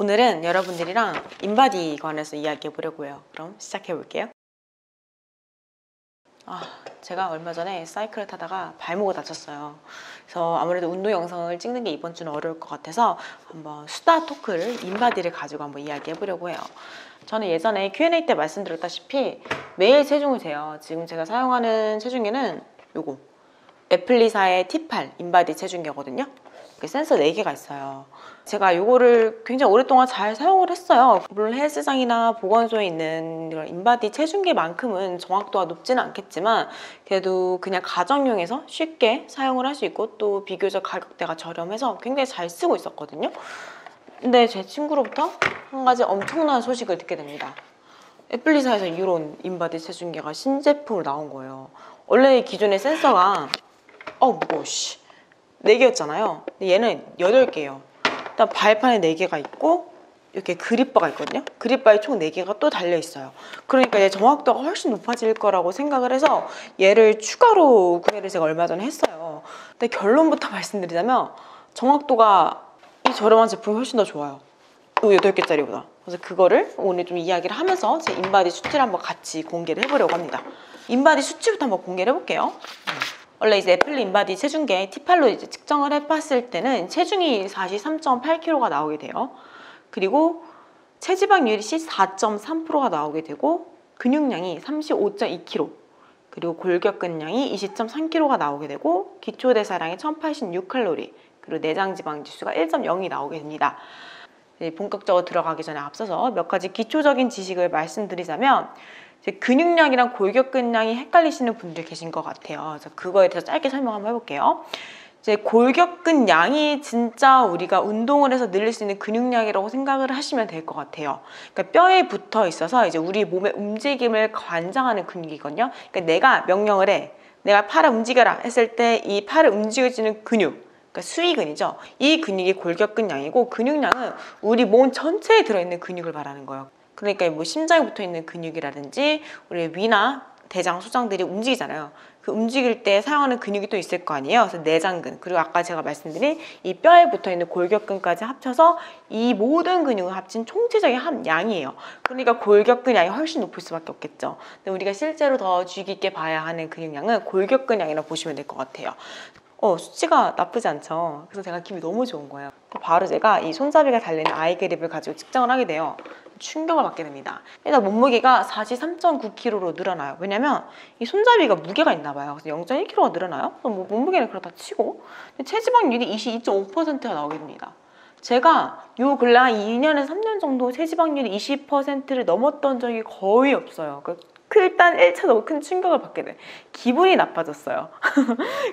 오늘은 여러분들이랑 인바디 관해서 이야기해 보려고 해요. 그럼 시작해 볼게요. 제가 얼마 전에 사이클을 타다가 발목을 다쳤어요. 그래서 아무래도 운동 영상을 찍는 게 이번 주는 어려울 것 같아서 한번 수다 토크를 인바디를 가지고 한번 이야기해 보려고 해요. 저는 예전에 Q&A 때 말씀드렸다시피 매일 체중을 재요. 지금 제가 사용하는 체중계는 요거 애플리사의 T8 인바디 체중계거든요. 센서 4개가 있어요. 제가 이거를 굉장히 오랫동안 잘 사용을 했어요. 물론 헬스장이나 보건소에 있는 이런 인바디 체중계만큼은 정확도가 높지는 않겠지만 그래도 그냥 가정용에서 쉽게 사용을 할 수 있고 또 비교적 가격대가 저렴해서 굉장히 잘 쓰고 있었거든요. 근데 제 친구로부터 한 가지 엄청난 소식을 듣게 됩니다. 애플리사에서 이런 인바디 체중계가 신제품으로 나온 거예요. 원래 기존의 센서가 무거워 4개였잖아요. 근데 얘는 8개예요. 일단 발판에 4개가 있고 이렇게 그립바가 있거든요. 그립바에 총 4개가 또 달려있어요. 그러니까 얘 정확도가 훨씬 높아질 거라고 생각을 해서 얘를 추가로 구매를 제가 얼마 전에 했어요. 근데 결론부터 말씀드리자면 정확도가 이 저렴한 제품이 훨씬 더 좋아요. 이 8개짜리보다. 그래서 그거를 오늘 좀 이야기를 하면서 제 인바디 수치를 한번 같이 공개를 해보려고 합니다. 인바디 수치부터 한번 공개를 해볼게요. 원래 이제 애플 인바디 체중계 T8로 이제 측정을 해봤을 때는 체중이 43.8kg가 나오게 돼요. 그리고 체지방률이 4.3%가 나오게 되고 근육량이 35.2kg, 그리고 골격근량이 20.3kg가 나오게 되고 기초대사량이 1086칼로리, 그리고 내장지방지수가 1.0이 나오게 됩니다. 본격적으로 들어가기 전에 앞서서 몇 가지 기초적인 지식을 말씀드리자면 근육량이랑 골격근량이 헷갈리시는 분들 계신 것 같아요. 그래서 그거에 대해서 짧게 설명 한번 해볼게요. 이제 골격근량이 진짜 우리가 운동을 해서 늘릴 수 있는 근육량이라고 생각을 하시면 될 것 같아요. 그러니까 뼈에 붙어 있어서 이제 우리 몸의 움직임을 관장하는 근육이거든요. 그러니까 내가 명령을 해, 내가 팔을 움직여라 했을 때 이 팔을 움직여주는 근육, 그러니까 수위근이죠. 이 근육이 골격근량이고 근육량은 우리 몸 전체에 들어있는 근육을 말하는 거예요. 그러니까 뭐 심장에 붙어 있는 근육이라든지 우리 위나 대장, 소장들이 움직이잖아요. 그 움직일 때 사용하는 근육이 또 있을 거 아니에요. 그래서 내장근, 그리고 아까 제가 말씀드린 이 뼈에 붙어 있는 골격근까지 합쳐서 이 모든 근육을 합친 총체적인 함량이에요. 그러니까 골격근량이 훨씬 높을 수밖에 없겠죠. 근데 우리가 실제로 더 주의 깊게 봐야 하는 근육량은 골격근량이라고 보시면 될 것 같아요. 수치가 나쁘지 않죠. 그래서 제가 기분이 너무 좋은 거예요. 바로 제가 이 손잡이가 달리는 아이그립을 가지고 측정을 하게 돼요. 충격을 받게 됩니다. 일단 몸무게가 43.9kg로 늘어나요. 왜냐면 이 손잡이가 무게가 있나 봐요. 그래서 0.1kg가 늘어나요. 뭐 몸무게는 그렇다 치고 체지방률이 22.5%가 나오게 됩니다. 제가 요 근래 한 2년에서 3년 정도 체지방률이 20%를 넘었던 적이 거의 없어요. 일단 1차 너무 큰 충격을 받게 돼. 기분이 나빠졌어요.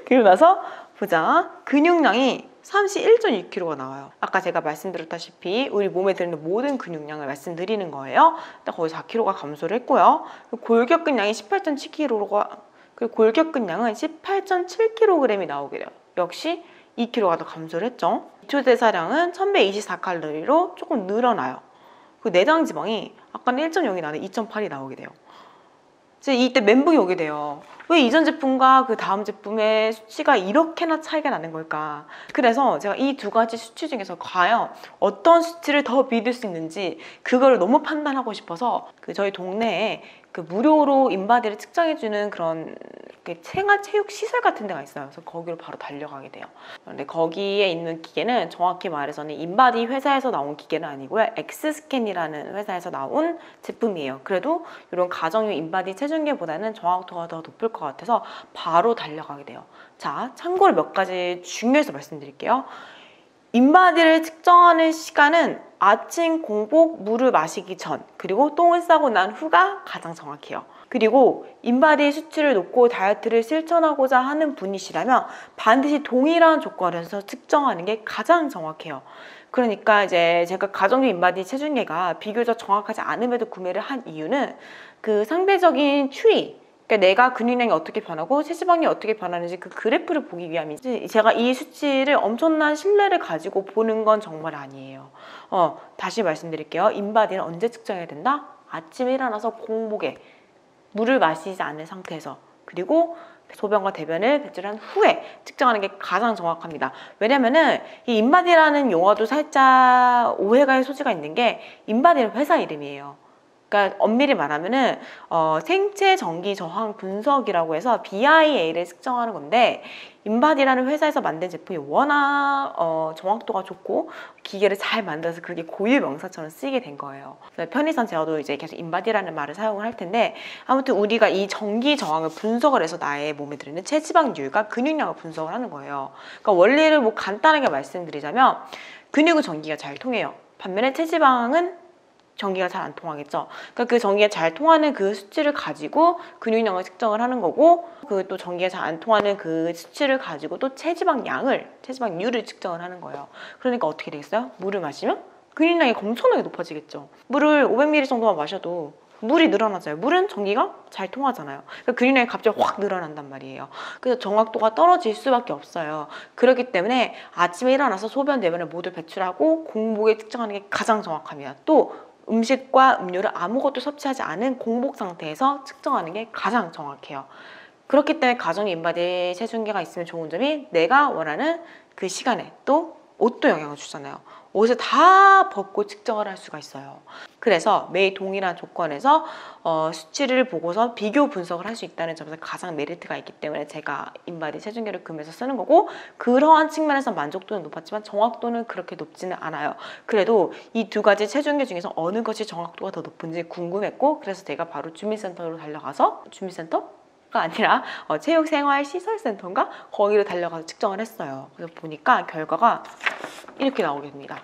그리고 나서 보자. 근육량이 31.6kg가 나와요. 아까 제가 말씀드렸다시피 우리 몸에 들어있는 모든 근육량을 말씀드리는 거예요. 일단 거의 4kg가 감소를 했고요. 골격근량이 18.7kg가, 그리고 골격근량은 18.7kg이 나오게 돼요. 역시 2kg가 더 감소를 했죠. 기초대사량은 1124칼로리로 조금 늘어나요. 그 내장지방이 아까는 1.0이 나는데 2.8이 나오게 돼요. 이때 멘붕이 오게 돼요. 왜 이전 제품과 그 다음 제품의 수치가 이렇게나 차이가 나는 걸까? 그래서 제가 이 두 가지 수치 중에서 과연 어떤 수치를 더 믿을 수 있는지 그걸 너무 판단하고 싶어서 저희 동네에 무료로 인바디를 측정해주는 그런 생활체육 시설 같은 데가 있어요. 그래서 거기로 바로 달려가게 돼요. 그런데 거기에 있는 기계는 정확히 말해서는 인바디 회사에서 나온 기계는 아니고요. 엑스스캔이라는 회사에서 나온 제품이에요. 그래도 이런 가정용 인바디 체중계보다는 정확도가 더 높을 것 같아서 바로 달려가게 돼요. 자, 참고로 몇 가지 중요해서 말씀드릴게요. 인바디를 측정하는 시간은 아침 공복 물을 마시기 전, 그리고 똥을 싸고 난 후가 가장 정확해요. 그리고 인바디 수치를 놓고 다이어트를 실천하고자 하는 분이시라면 반드시 동일한 조건에서 측정하는 게 가장 정확해요. 그러니까 이제 제가 가정용 인바디 체중계가 비교적 정확하지 않음에도 구매를 한 이유는 그 상대적인 추이, 그러니까 내가 근육량이 어떻게 변하고 체지방이 어떻게 변하는지 그 그래프를 보기 위함이지, 제가 이 수치를 엄청난 신뢰를 가지고 보는 건 정말 아니에요. 다시 말씀드릴게요. 인바디는 언제 측정해야 된다? 아침에 일어나서 공복에 물을 마시지 않은 상태에서, 그리고 소변과 대변을 배출한 후에 측정하는 게 가장 정확합니다. 왜냐면은 이 인바디라는 용어도 살짝 오해갈 소지가 있는 게 인바디는 회사 이름이에요. 그러니까 엄밀히 말하면은 생체 전기 저항 분석이라고 해서 BIA를 측정하는 건데, 인바디라는 회사에서 만든 제품이 워낙 정확도가 좋고 기계를 잘 만들어서 그렇게 고유 명사처럼 쓰이게 된 거예요. 편의상 제어도 이제 계속 인바디라는 말을 사용을 할 텐데, 아무튼 우리가 이 전기 저항을 분석을 해서 나의 몸에 들어있는 체지방률과 근육량을 분석을 하는 거예요. 그러니까 원리를 뭐 간단하게 말씀드리자면, 근육은 전기가 잘 통해요. 반면에 체지방은 전기가 잘 안 통하겠죠. 그러니까 그 전기가 잘 통하는 그 수치를 가지고 근육량을 측정을 하는 거고, 그 또 전기가 잘 안 통하는 그 수치를 가지고 또 체지방률을 측정을 하는 거예요. 그러니까 어떻게 되겠어요? 물을 마시면 근육량이 엄청나게 높아지겠죠. 물을 500ml 정도만 마셔도 물이 늘어나잖아요. 물은 전기가 잘 통하잖아요. 그러니까 근육량이 갑자기 확 늘어난단 말이에요. 그래서 정확도가 떨어질 수밖에 없어요. 그렇기 때문에 아침에 일어나서 소변, 대변을 모두 배출하고 공복에 측정하는 게 가장 정확합니다. 또 음식과 음료를 아무것도 섭취하지 않은 공복 상태에서 측정하는 게 가장 정확해요. 그렇기 때문에 가정 인바디 체중계가 있으면 좋은 점이, 내가 원하는 그 시간에 또 옷도 영향을 주잖아요. 옷을 다 벗고 측정을 할 수가 있어요. 그래서 매일 동일한 조건에서 수치를 보고서 비교 분석을 할 수 있다는 점에서 가장 메리트가 있기 때문에 제가 인바디 체중계를 구매해서 쓰는 거고, 그러한 측면에서 만족도는 높았지만 정확도는 그렇게 높지는 않아요. 그래도 이 두 가지 체중계 중에서 어느 것이 정확도가 더 높은지 궁금했고, 그래서 제가 바로 주민센터로 달려가서, 주민센터가 아니라 체육생활시설센터인가? 거기로 달려가서 측정을 했어요. 그래서 보니까 결과가 이렇게 나오게 됩니다.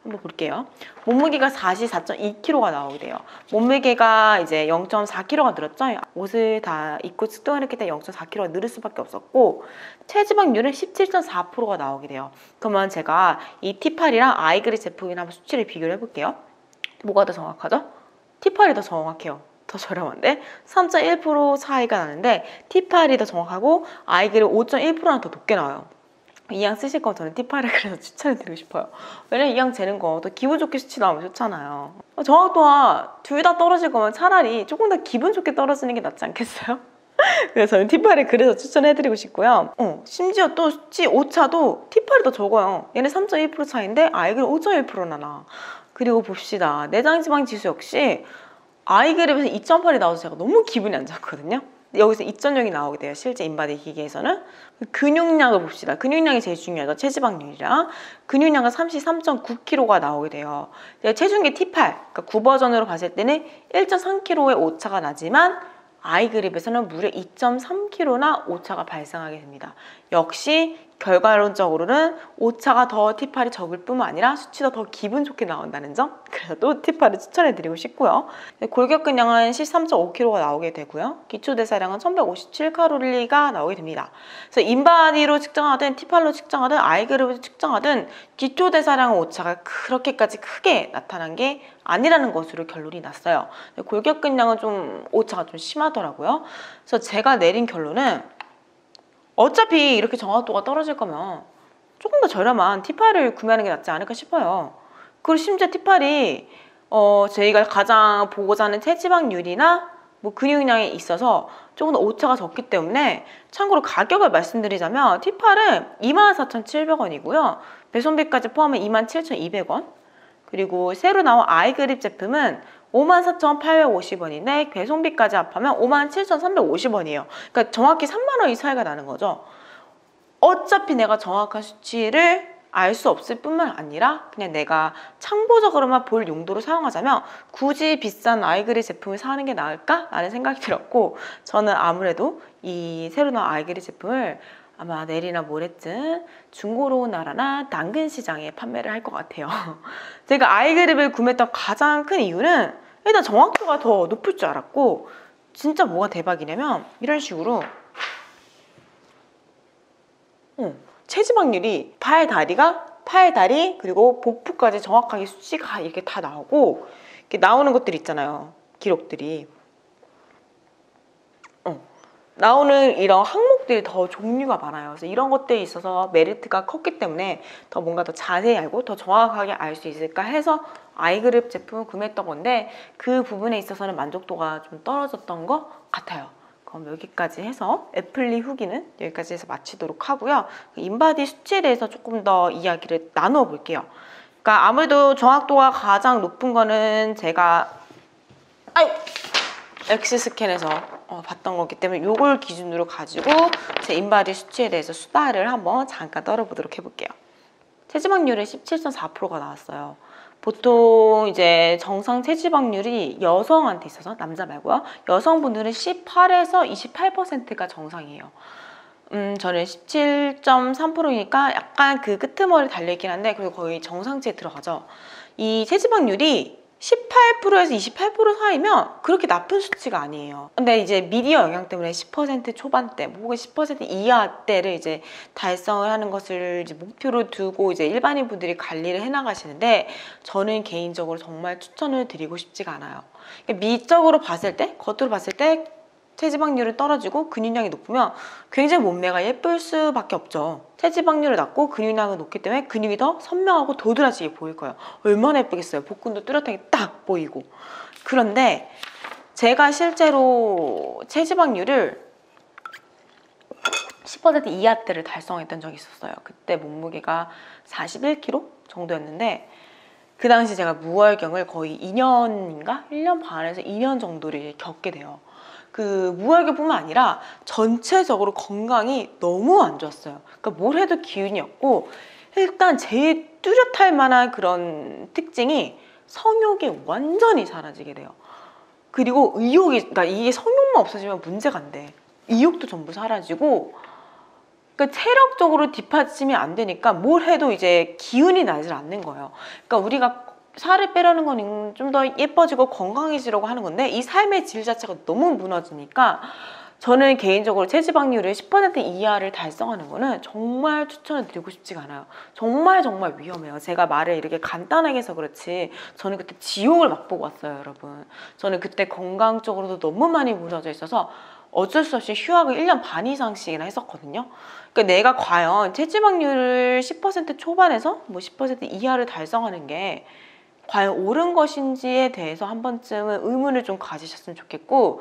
한번 볼게요. 몸무게가 44.2kg가 나오게 돼요. 몸무게가 이제 0.4kg가 늘었죠. 옷을 다 입고 측정을 했기 때문에 0.4kg가 늘을 수밖에 없었고, 체지방률은 17.4%가 나오게 돼요. 그러면 제가 이 T8이랑 아이그리 제품이랑 한번 수치를 비교를 해볼게요. 뭐가 더 정확하죠? T8이 더 정확해요. 더 저렴한데 3.1% 차이가 나는데 T8이 더 정확하고 아이그리 5.1%나 더 높게 나와요. 이 양 쓰실 거면 저는 T8을 그래서 추천해드리고 싶어요. 왜냐면 이 양 재는 거 더 기분 좋게 수치 나오면 좋잖아요. 정확도가 둘 다 떨어질 거면 차라리 조금 더 기분 좋게 떨어지는 게 낫지 않겠어요? 그래서 저는 T8을 그래서 추천해드리고 싶고요. 심지어 또 수치 오차도 T8이 더 적어요. 얘는 3.1% 차이인데 아이그립 5.1%나 나. 그리고 봅시다. 내장지방 지수 역시 아이그립에서 2.8이 나와서 제가 너무 기분이 안 좋거든요. 여기서 2.0이 나오게 돼요. 실제 인바디 기계에서는. 근육량을 봅시다. 근육량이 제일 중요하죠. 체지방률이랑. 근육량은 33.9kg가 나오게 돼요. 체중계 T8, 그러니까 9버전으로 봤을 때는 1.3kg의 오차가 나지만 아이그립에서는 무려 2.3kg나 오차가 발생하게 됩니다. 역시 결과론적으로는 오차가 더 T8이 적을 뿐만 아니라 수치도 더 기분 좋게 나온다는 점, 그래서 또 T8을 추천해드리고 싶고요. 골격근량은 13.5kg가 나오게 되고요. 기초대사량은 1157칼로리가 나오게 됩니다. 그래서 인바디로 측정하든 T8로 측정하든 아이그룹으로 측정하든 기초대사량 오차가 그렇게까지 크게 나타난 게 아니라는 것으로 결론이 났어요. 골격근량은 좀 오차가 좀 심하더라고요. 그래서 제가 내린 결론은 어차피 이렇게 정확도가 떨어질 거면 조금 더 저렴한 T8을 구매하는 게 낫지 않을까 싶어요. 그리고 심지어 T8이 저희가 가장 보고자 하는 체지방률이나 뭐 근육량에 있어서 조금 더 오차가 적기 때문에, 참고로 가격을 말씀드리자면 T8은 24,700원이고요. 배송비까지 포함해 27,200원. 그리고 새로 나온 아이그립 제품은 54,850원인데 배송비까지 합하면 57,350원이에요. 그러니까 정확히 3만 원이 차이가 나는 거죠. 어차피 내가 정확한 수치를 알 수 없을 뿐만 아니라 그냥 내가 참고적으로만 볼 용도로 사용하자면 굳이 비싼 아이그리 제품을 사는 게 나을까? 라는 생각이 들었고, 저는 아무래도 이 새로 나온 아이그리 제품을 아마 내일이나 모레쯤 중고로나라나 당근시장에 판매를 할 것 같아요. 제가 아이그립을 구매했던 가장 큰 이유는 일단 정확도가 더 높을 줄 알았고, 진짜 뭐가 대박이냐면 이런 식으로 체지방률이 팔, 다리 그리고 복부까지 정확하게 수치가 이렇게 다 나오고, 이렇게 나오는 것들이 있잖아요. 기록들이. 나오는 이런 항목들이 더 종류가 많아요. 그래서 이런 것들에 있어서 메리트가 컸기 때문에 더 뭔가 더 자세히 알고 더 정확하게 알 수 있을까 해서 아이그립 제품을 구매했던 건데, 그 부분에 있어서는 만족도가 좀 떨어졌던 것 같아요. 그럼 여기까지 해서 애플리 후기는 여기까지 해서 마치도록 하고요. 인바디 수치에 대해서 조금 더 이야기를 나누어 볼게요. 그러니까 아무래도 정확도가 가장 높은 거는 제가 엑스스캔에서 봤던 거기 때문에 이걸 기준으로 가지고 제 인바디 수치에 대해서 수다를 한번 잠깐 떨어보도록 해볼게요. 체지방률이 17.4%가 나왔어요. 보통 이제 정상 체지방률이 여성한테 있어서, 남자 말고요, 여성분들은 18에서 28%가 정상이에요. 저는 17.3%니까 약간 그 끄트머리 달려있긴 한데 그래도 거의 정상치에 들어가죠. 이 체지방률이 18%에서 28% 사이면 그렇게 나쁜 수치가 아니에요. 근데 이제 미디어 영향 때문에 10% 초반대 혹은 10% 이하대를 이제 달성을 하는 것을 이제 목표로 두고 이제 일반인 분들이 관리를 해나가시는데, 저는 개인적으로 정말 추천을 드리고 싶지가 않아요. 그러니까 미적으로 봤을 때, 겉으로 봤을 때 체지방률이 떨어지고 근육량이 높으면 굉장히 몸매가 예쁠 수밖에 없죠. 체지방률이 낮고 근육량이 높기 때문에 근육이 더 선명하고 도드라지게 보일 거예요. 얼마나 예쁘겠어요. 복근도 뚜렷하게 딱 보이고. 그런데 제가 실제로 체지방률을 10% 이하대를 달성했던 적이 있었어요. 그때 몸무게가 41kg 정도였는데 그 당시 제가 무월경을 거의 2년인가? 1년 반에서 2년 정도를 겪게 돼요. 그 무월경뿐만 아니라 전체적으로 건강이 너무 안 좋았어요. 그러니까 뭘 해도 기운이 없고, 일단 제일 뚜렷할 만한 그런 특징이 성욕이 완전히 사라지게 돼요. 그리고 의욕이, 그러니까 이게 성욕만 없어지면 문제가 안 돼. 의욕도 전부 사라지고, 그러니까 체력적으로 뒷받침이 안 되니까 뭘 해도 이제 기운이 나질 않는 거예요. 그러니까 우리가 살을 빼려는 건 좀 더 예뻐지고 건강해지려고 하는 건데 이 삶의 질 자체가 너무 무너지니까 저는 개인적으로 체지방률을 10% 이하를 달성하는 거는 정말 추천을 드리고 싶지가 않아요. 정말 위험해요. 제가 말을 이렇게 간단하게 해서 그렇지 저는 그때 지옥을 맛보고 왔어요, 여러분. 저는 그때 건강적으로도 너무 많이 무너져 있어서 어쩔 수 없이 휴학을 1년 반 이상씩이나 했었거든요. 그러니까 내가 과연 체지방률을 10% 초반에서 뭐 10% 이하를 달성하는 게 과연 옳은 것인지에 대해서 한 번쯤은 의문을 좀 가지셨으면 좋겠고,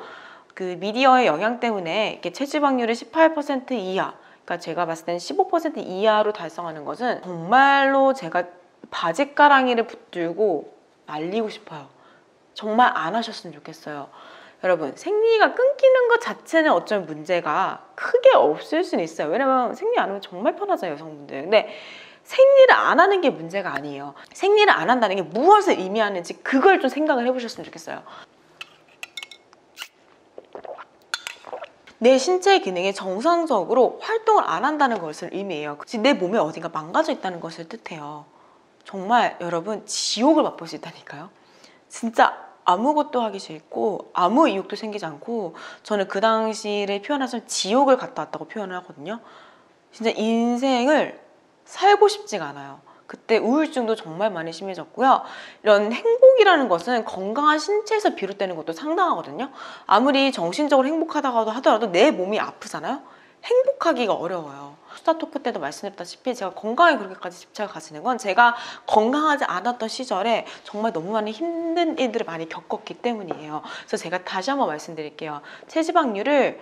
그 미디어의 영향 때문에 이렇게 체지방률을 18% 이하, 그러니까 제가 봤을 때는 15% 이하로 달성하는 것은 정말로 제가 바짓가랑이를 붙들고 말리고 싶어요. 정말 안 하셨으면 좋겠어요. 여러분, 생리가 끊기는 것 자체는 어쩌면 문제가 크게 없을 수는 있어요. 왜냐면 생리 안 하면 정말 편하잖아요, 여성분들. 근데 생리를 안 하는 게 문제가 아니에요. 생리를 안 한다는 게 무엇을 의미하는지 그걸 좀 생각을 해보셨으면 좋겠어요. 내 신체 기능이 정상적으로 활동을 안 한다는 것을 의미해요. 내 몸에 어딘가 망가져 있다는 것을 뜻해요. 정말 여러분 지옥을 맛볼 수 있다니까요. 진짜 아무것도 하기 싫고 아무 이욕도 생기지 않고, 저는 그 당시를 표현하자면 지옥을 갔다 왔다고 표현을 하거든요. 진짜 인생을 살고 싶지가 않아요. 그때 우울증도 정말 많이 심해졌고요. 이런 행복이라는 것은 건강한 신체에서 비롯되는 것도 상당하거든요. 아무리 정신적으로 행복하다고 하더라도 내 몸이 아프잖아요. 행복하기가 어려워요. 수다 토크 때도 말씀드렸다시피 제가 건강에 그렇게까지 집착을 가지는 건 제가 건강하지 않았던 시절에 정말 너무 많은 힘든 일들을 많이 겪었기 때문이에요. 그래서 제가 다시 한번 말씀드릴게요. 체지방률을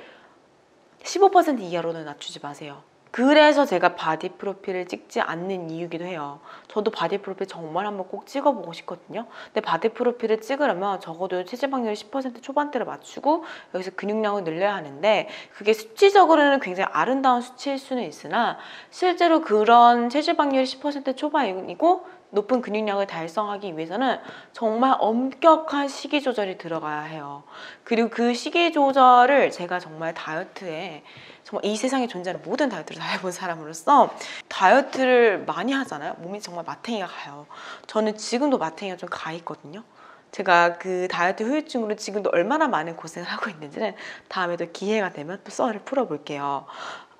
15% 이하로는 낮추지 마세요. 그래서 제가 바디 프로필을 찍지 않는 이유기도 해요. 저도 바디 프로필 정말 한번 꼭 찍어보고 싶거든요. 근데 바디 프로필을 찍으려면 적어도 체지방률 10% 초반대를 맞추고 여기서 근육량을 늘려야 하는데, 그게 수치적으로는 굉장히 아름다운 수치일 수는 있으나 실제로 그런 체지방률이 10% 초반이고 높은 근육량을 달성하기 위해서는 정말 엄격한 식이 조절이 들어가야 해요. 그리고 그 식이 조절을 제가 정말 다이어트에, 정말 이 세상에 존재하는 모든 다이어트를 다 해본 사람으로서 다이어트를 많이 하잖아요. 몸이 정말 마탱이가 가요. 저는 지금도 마탱이가 좀 가 있거든요. 제가 그 다이어트 후유증으로 지금도 얼마나 많은 고생을 하고 있는지는 다음에도 기회가 되면 또 썰을 풀어볼게요.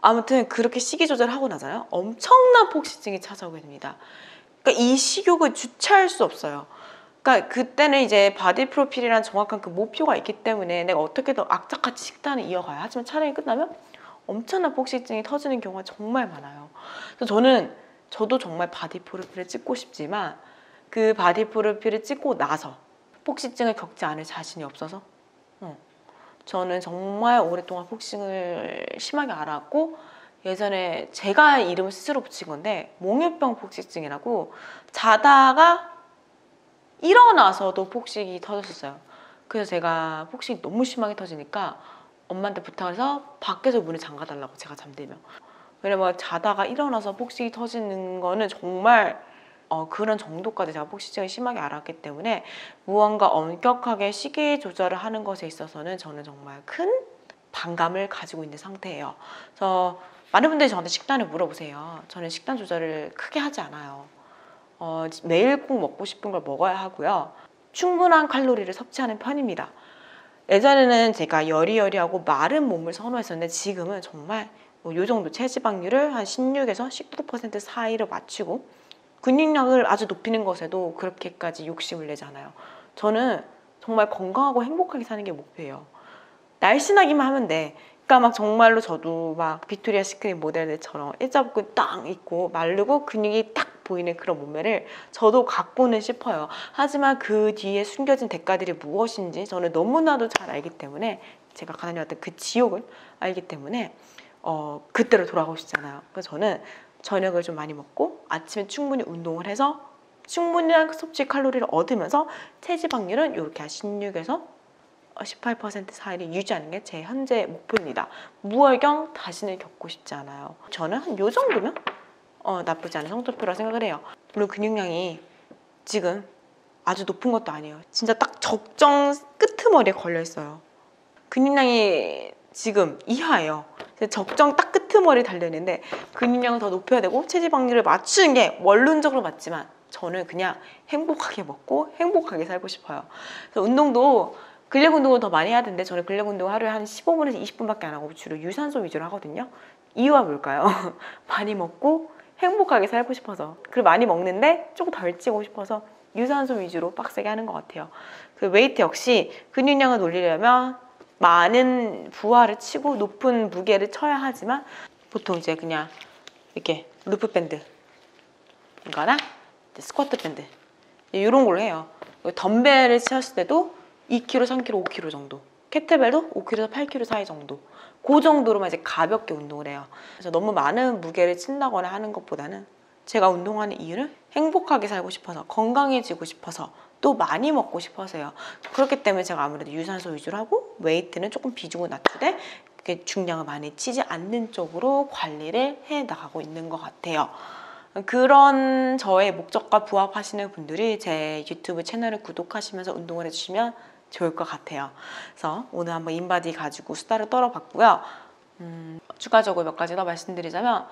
아무튼 그렇게 식이 조절하고 나잖아요. 엄청난 폭식증이 찾아오게 됩니다. 그러니까 이 식욕을 주체할 수 없어요. 그러니까 그때는 이제 바디 프로필이란 정확한 그 목표가 있기 때문에 내가 어떻게든 악착같이 식단을 이어가요. 하지만 촬영이 끝나면 엄청난 폭식증이 터지는 경우가 정말 많아요. 그래서 저도 정말 바디 프로필을 찍고 싶지만 그 바디 프로필을 찍고 나서 폭식증을 겪지 않을 자신이 없어서 저는 정말 오랫동안 폭식을 심하게 앓았고 예전에 제가 이름을 스스로 붙인 건데 몽유병 폭식증이라고 자다가 일어나서도 폭식이 터졌었어요. 그래서 제가 폭식이 너무 심하게 터지니까 엄마한테 부탁을 해서 밖에서 문을 잠가달라고 제가 잠들면. 왜냐면 자다가 일어나서 폭식이 터지는 거는 정말 그런 정도까지 제가 폭식증이 심하게 앓았기 때문에 무언가 엄격하게 식이 조절을 하는 것에 있어서는 저는 정말 큰 반감을 가지고 있는 상태예요. 그래서 많은 분들이 저한테 식단을 물어보세요. 저는 식단 조절을 크게 하지 않아요. 매일 꼭 먹고 싶은 걸 먹어야 하고요. 충분한 칼로리를 섭취하는 편입니다. 예전에는 제가 여리여리하고 마른 몸을 선호했었는데 지금은 정말 이 정도 체지방률을 한 16에서 19% 사이로 맞추고 근육량을 아주 높이는 것에도 그렇게까지 욕심을 내지 않아요. 저는 정말 건강하고 행복하게 사는 게 목표예요. 날씬하기만 하면 돼. 그러니까 막 정말로 저도 막 빅토리아 시크릿 모델들처럼 일자복근 딱 있고 마르고 근육이 딱 보이는 그런 몸매를 저도 갖고는 싶어요. 하지만 그 뒤에 숨겨진 대가들이 무엇인지 저는 너무나도 잘 알기 때문에 제가 가다녀왔던 그 지옥을 알기 때문에 그때로 돌아가고 싶잖아요. 그래서 저는 저녁을 좀 많이 먹고 아침에 충분히 운동을 해서 충분한 섭취 칼로리를 얻으면서 체지방률은 이렇게 한 16에서 18% 사이를 유지하는 게 제 현재 목표입니다. 무월경 다시는 겪고 싶지 않아요. 저는 한 요 정도면 나쁘지 않은 성적표라 생각을 해요. 물론 근육량이 지금 아주 높은 것도 아니에요. 진짜 딱 적정 끄트머리에 걸려 있어요. 근육량이 지금 이하예요. 적정 딱 끄트머리에 달려있는데 근육량을 더 높여야 되고 체지방률을 맞추는 게 원론적으로 맞지만 저는 그냥 행복하게 먹고 행복하게 살고 싶어요. 그래서 운동도 근력 운동을 더 많이 해야 되는데 저는 근력 운동 하루에 한 15분에서 20분밖에 안 하고 주로 유산소 위주로 하거든요. 이유가 뭘까요? 많이 먹고 행복하게 살고 싶어서. 그리고 많이 먹는데 조금 덜 찌고 싶어서 유산소 위주로 빡세게 하는 것 같아요. 그 웨이트 역시 근육량을 올리려면 많은 부하를 치고 높은 무게를 쳐야 하지만 보통 이제 그냥 이렇게 루프 밴드 이거나 스쿼트 밴드 이런 걸로 해요. 덤벨을 치었을 때도 2kg, 3kg, 5kg 정도. 케틀벨도 5kg에서 8kg 사이 정도. 그 정도로만 이제 가볍게 운동을 해요. 그래서 너무 많은 무게를 친다거나 하는 것보다는 제가 운동하는 이유는 행복하게 살고 싶어서, 건강해지고 싶어서, 또 많이 먹고 싶어서요. 그렇기 때문에 제가 아무래도 유산소 위주로 하고 웨이트는 조금 비중을 낮추되 중량을 많이 치지 않는 쪽으로 관리를 해 나가고 있는 것 같아요. 그런 저의 목적과 부합하시는 분들이 제 유튜브 채널을 구독하시면서 운동을 해주시면 좋을 것 같아요. 그래서 오늘 한번 인바디 가지고 수다를 떨어봤고요. 추가적으로 몇 가지 더 말씀드리자면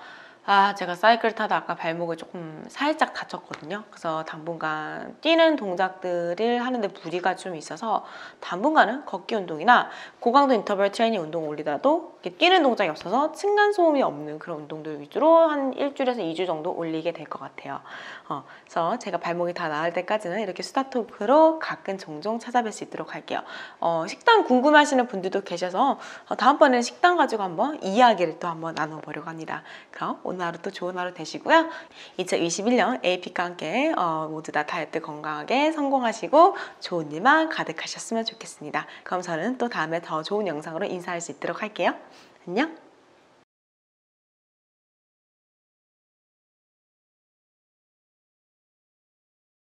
제가 사이클 타다 아까 발목을 조금 살짝 다쳤거든요. 그래서 당분간 뛰는 동작들을 하는데 무리가 좀 있어서 당분간은 걷기 운동이나 고강도 인터벌 트레이닝 운동 올리다도 뛰는 동작이 없어서 층간소음이 없는 그런 운동들 위주로 한 일주일에서 2주 정도 올리게 될 것 같아요. 그래서 제가 발목이 다 나을 때까지는 이렇게 수다 토크로 가끔 종종 찾아뵐 수 있도록 할게요. 식단 궁금하시는 분들도 계셔서 다음번에는 식단 가지고 한번 이야기를 또 한번 나눠보려고 합니다. 그럼 오늘 하루 또 좋은 하루 되시고요. 2021년 에이픽과 함께 모두 다 다이어트 건강하게 성공하시고 좋은 일만 가득하셨으면 좋겠습니다. 그럼 저는 또 다음에 더 좋은 영상으로 인사할 수 있도록 할게요. 안녕!